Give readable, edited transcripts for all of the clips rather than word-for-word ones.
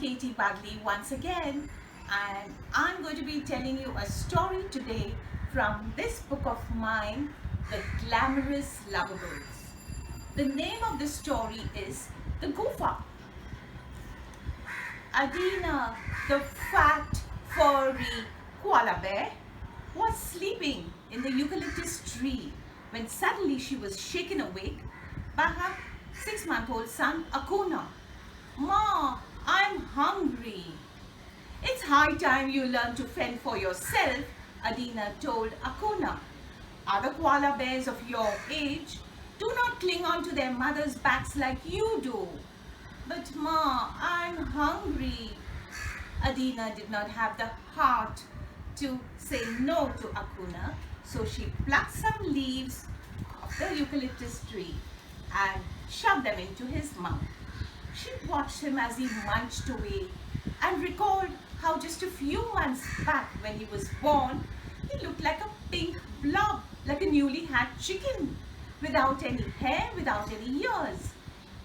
Katie Bagli once again, and I'm going to be telling you a story today from this book of mine, The Glamorous Lovables. The name of the story is The Goof-up. Adina, the fat, furry koala bear, was sleeping in the eucalyptus tree when suddenly she was shaken awake by her 6-month-old son, Akuna. "Ma, I'm hungry." "It's high time you learn to fend for yourself," Adina told Akuna. "Other koala bears of your age do not cling on to their mothers' backs like you do." "But Ma, I'm hungry." Adina did not have the heart to say no to Akuna, so she plucked some leaves of the eucalyptus tree and shoved them into his mouth. She watched him as he munched away and recalled how just a few months back when he was born, he looked like a pink blob, like a newly hatched chicken, without any hair, without any ears.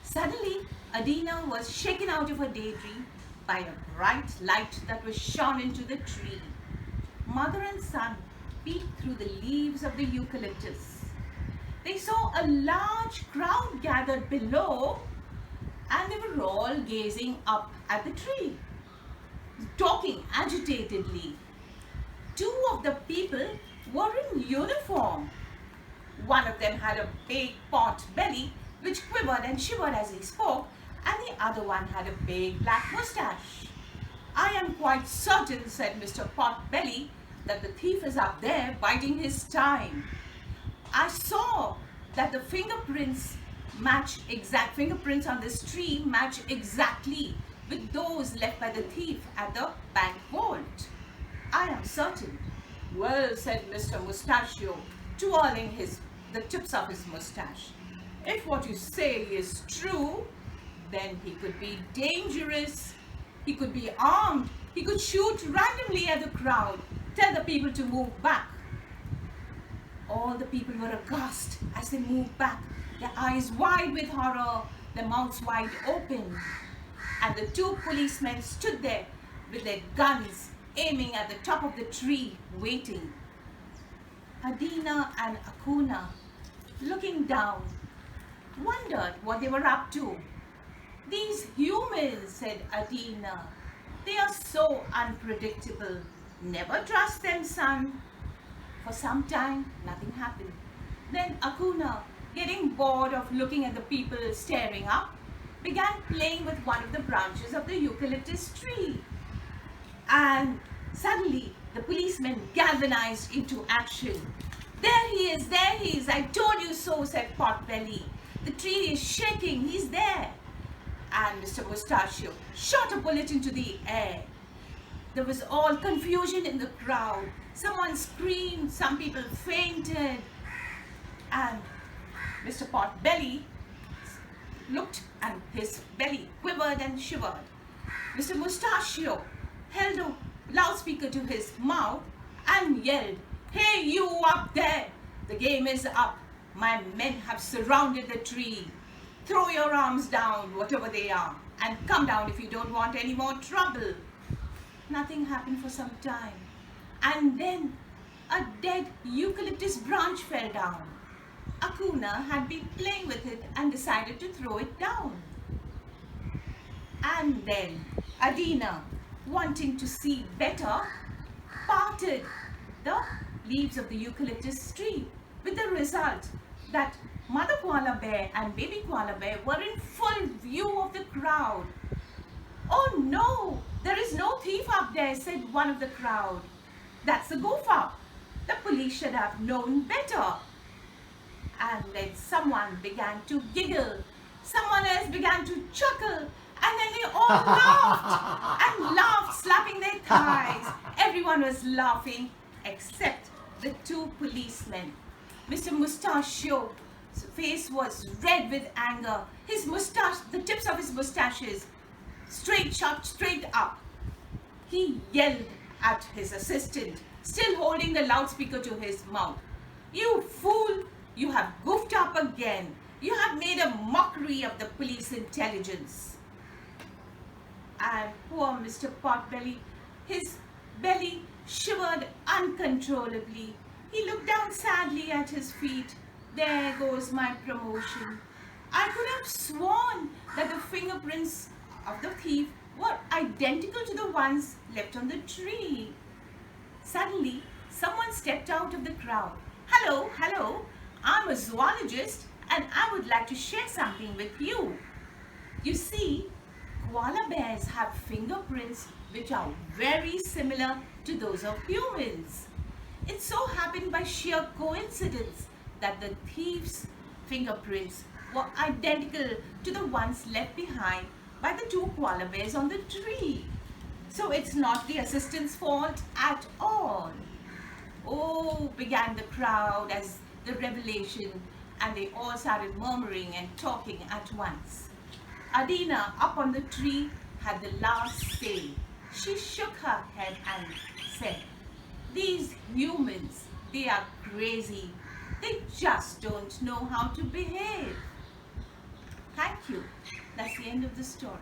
Suddenly, Adina was shaken out of her daydream by a bright light that was shone into the tree. Mother and son peeped through the leaves of the eucalyptus. They saw a large crowd gathered below, and they were all gazing up at the tree, talking agitatedly. Two of the people were in uniform. One of them had a big pot belly which quivered and shivered as he spoke, and the other one had a big black mustache. "I am quite certain," said Mr. Potbelly, "that the thief is up there biding his time. I saw that the fingerprints on this tree match exactly with those left by the thief at the bank vault. I am certain." "Well," said Mr. Mustachio, twirling the tips of his mustache, "if what you say is true, then he could be dangerous. He could be armed. He could shoot randomly at the crowd, tell the people to move back." All the people were aghast as they moved back, their eyes wide with horror, their mouths wide open. And the two policemen stood there with their guns aiming at the top of the tree, waiting. Adina and Akuna, looking down, wondered what they were up to. "These humans," said Adina, "they are so unpredictable. Never trust them, son." For some time, nothing happened. Then Akuna, getting bored of looking at the people staring up, began playing with one of the branches of the eucalyptus tree. And suddenly, the policemen galvanized into action. "There he is, there he is, I told you so," said Potbelly. "The tree is shaking, he's there." And Mr. Mustachio shot a bullet into the air. There was all confusion in the crowd. Someone screamed, some people fainted, and Mr. Potbelly looked and his belly quivered and shivered. Mr. Mustachio held a loudspeaker to his mouth and yelled, "Hey, you up there! The game is up. My men have surrounded the tree. Throw your arms down, whatever they are, and come down if you don't want any more trouble." Nothing happened for some time, and then a dead eucalyptus branch fell down. Akuna had been playing with it and decided to throw it down. And then Adina, wanting to see better, parted the leaves of the eucalyptus tree, with the result that Mother Koala Bear and Baby Koala Bear were in full view of the crowd. "Oh no, there is no thief up there," said one of the crowd. "That's the Goof-up. The police should have known better." And then someone began to giggle, someone else began to chuckle, and then they all laughed and laughed, slapping their thighs. Everyone was laughing except the two policemen. Mr. Mustachio's face was red with anger. His mustache, the tips of his mustaches, shot straight up. He yelled at his assistant, still holding the loudspeaker to his mouth. "You fool! You have goofed up again. You have made a mockery of the police intelligence." And poor Mr. Potbelly, his belly shivered uncontrollably. He looked down sadly at his feet. There goes my promotion. I could have sworn that the fingerprints of the thief were identical to the ones left on the tree. Suddenly, someone stepped out of the crowd. Hello, hello, I'm a zoologist and I would like to share something with you. You see, koala bears have fingerprints which are very similar to those of humans. It so happened by sheer coincidence that the thief's fingerprints were identical to the ones left behind by the two koala bears on the tree. So it's not the assistant's fault at all. Oh, began the crowd as the revelation, and they all started murmuring and talking at once. Adina, up on the tree, had the last say. She shook her head and said, these humans, they are crazy. They just don't know how to behave. Thank you. That's the end of the story.